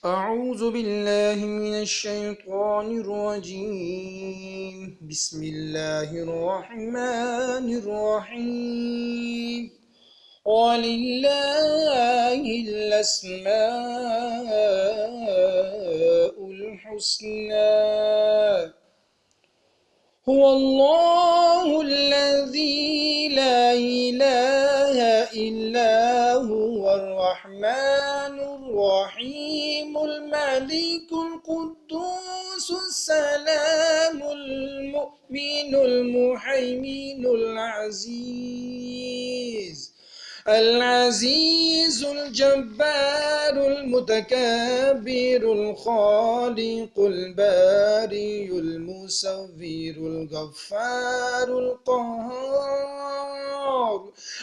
أعوذ بالله من الشيطان الرجيم. بسم الله الرحمن الرحيم. ولله الأسماء الحسنى. هو الله الذي لا إله إلا هو الرحمن الرحيم الملك القدوس السلام المؤمن المهيمن العزيز الجبار المتكبر الخالق الباري المصور الغفار القهار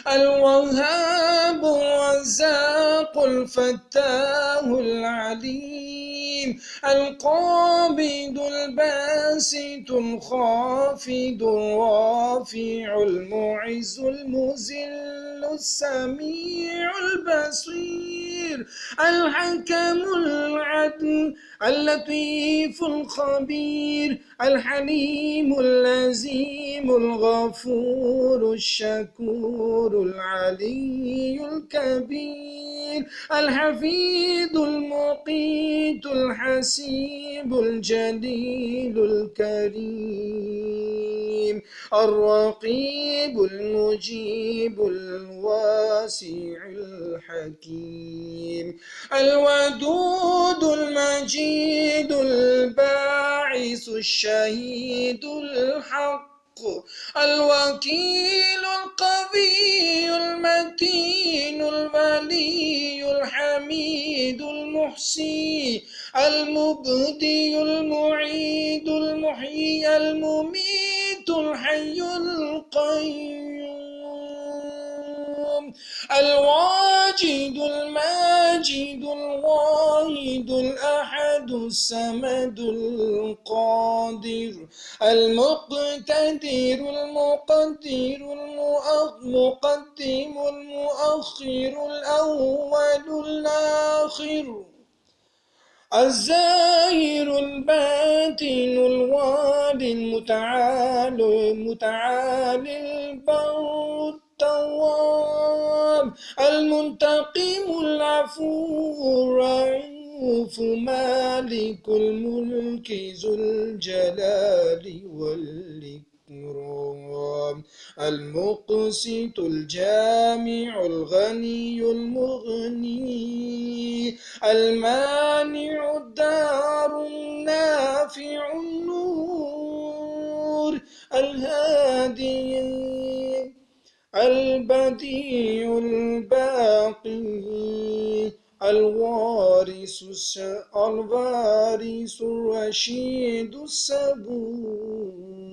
الوهاب الرزاق الفتاح العليم القابض الباسط الخافض الرافع المعز المذل السميع البصير الحكم العدل اللطيف الخبير الحليم اللزيم الغفور الشكور العلي الكبير الحفيظ المقيت الحسيب الجليل الكريم الرقيب المجيب الواسع الحكيم الودود المجيد الباعث الشهيد الحق الوكيل القوي المتين الولي الحميد المحصي المبدي المعيد المحيي المميت الحي القيوم الواجد الماجد الواحد الأحد الصمد القادر المقتدر المقدر المقدم المؤخر الأول الآخر الزاهر الباطن الوالي المتعالي البر التواب المنتقم العفو الرؤوف مالك الملك ذو الجلال والإكرام المقسط الجامع الغني المغني المانع الدار النافع النور الهادي البديع الباقي الوارث الرشيد الصبور.